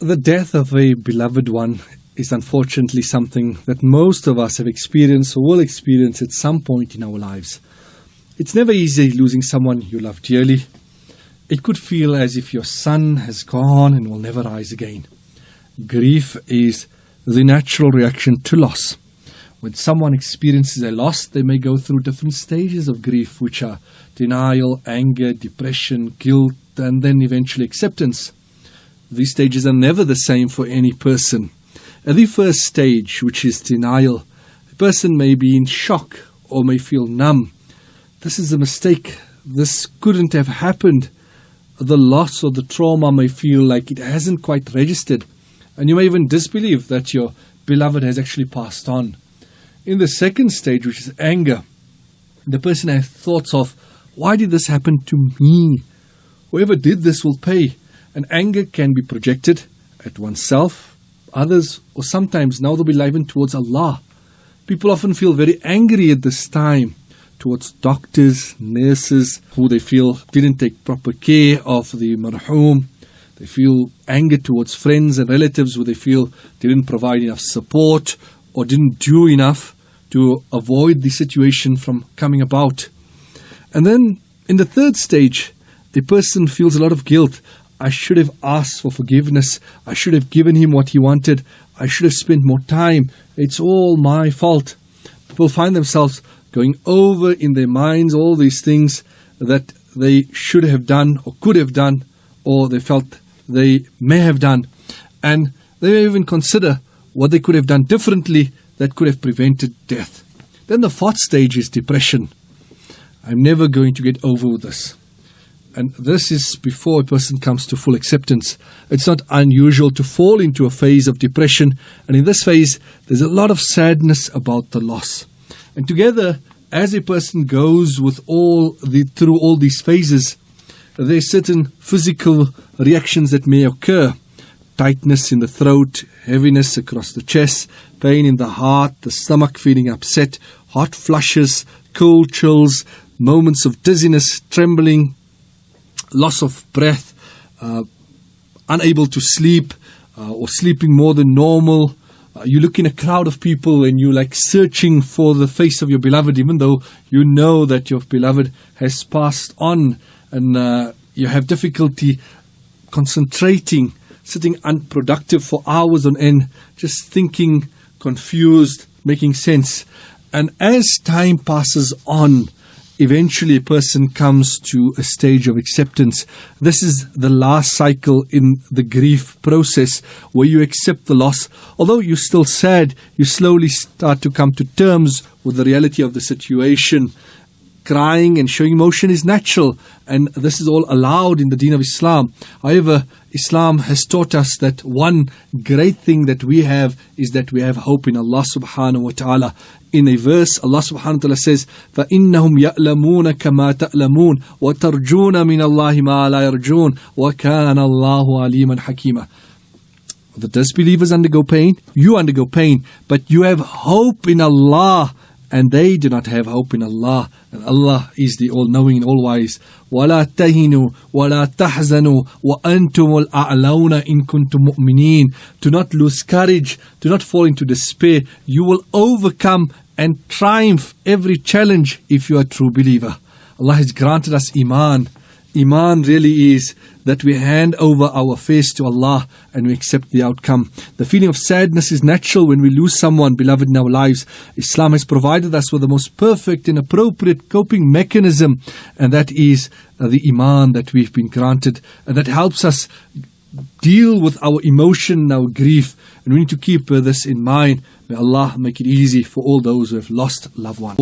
The death of a beloved one is unfortunately something that most of us have experienced or will experience at some point in our lives. It's never easy losing someone you love dearly. It could feel as if your sun has gone and will never rise again. Grief is the natural reaction to loss. When someone experiences a loss, they may go through different stages of grief, which are denial, anger, depression, guilt, and then eventually acceptance. These stages are never the same for any person. At the first stage, which is denial, a person may be in shock or may feel numb. This is a mistake. This couldn't have happened. The loss or the trauma may feel like it hasn't quite registered, and you may even disbelieve that your beloved has actually passed on. In the second stage, which is anger, the person has thoughts of, why did this happen to me? Whoever did this will pay. And anger can be projected at oneself, others, or sometimes now they'll be livened towards Allah. People often feel very angry at this time towards doctors, nurses, who they feel didn't take proper care of the marhum. They feel anger towards friends and relatives who they feel didn't provide enough support or didn't do enough to avoid the situation from coming about. And then in the third stage, the person feels a lot of guilt. I should have asked for forgiveness. I should have given him what he wanted. I should have spent more time. It's all my fault. People find themselves going over in their minds all these things that they should have done or could have done or they felt they may have done. And they may even consider what they could have done differently that could have prevented death. Then the fourth stage is depression. I'm never going to get over this. And this is before a person comes to full acceptance. It's not unusual to fall into a phase of depression. And in this phase, there's a lot of sadness about the loss. And together, as a person goes through all these phases, there are certain physical reactions that may occur. Tightness in the throat, heaviness across the chest, pain in the heart, the stomach feeling upset, hot flushes, cold chills, moments of dizziness, trembling, loss of breath, unable to sleep or sleeping more than normal. You look in a crowd of people and you're like searching for the face of your beloved, even though you know that your beloved has passed on, and you have difficulty concentrating, sitting unproductive for hours on end, just thinking, confused, making sense. And as time passes on, eventually a person comes to a stage of acceptance. This is the last cycle in the grief process where you accept the loss. Although you're still sad, you slowly start to come to terms with the reality of the situation. Crying and showing emotion is natural, and this is all allowed in the deen of Islam. However, Islam has taught us that one great thing that we have is that we have hope in Allah subhanahu wa ta'ala. In a verse, Allah subhanahu wa ta'ala says, فَإِنَّهُمْ يَأْلَمُونَ كَمَا تَأْلَمُونَ وَتَرْجُونَ مِنَ اللَّهِ مَا لَا يَرْجُونَ وَكَانَ اللَّهُ عَلِيمًا حَكِيمًا. The disbelievers undergo pain, you undergo pain, but you have hope in Allah, and they do not have hope in Allah. And Allah is the all-knowing and all-wise. وَلَا تَهِنُوا وَلَا تَحْزَنُوا وَأَنْتُمُ الْأَعْلَوْنَ إِن كُنْتُم مُؤْمِنِينَ. Do not lose courage. Do not fall into despair. You will overcome and triumph every challenge if you are a true believer. Allah has granted us Iman. Iman really is that we hand over our affairs to Allah and we accept the outcome. The feeling of sadness is natural when we lose someone beloved in our lives. Islam has provided us with the most perfect and appropriate coping mechanism, and that is the Iman that we've been granted, and that helps us deal with our emotion and our grief. And we need to keep this in mind. May Allah make it easy for all those who have lost loved ones.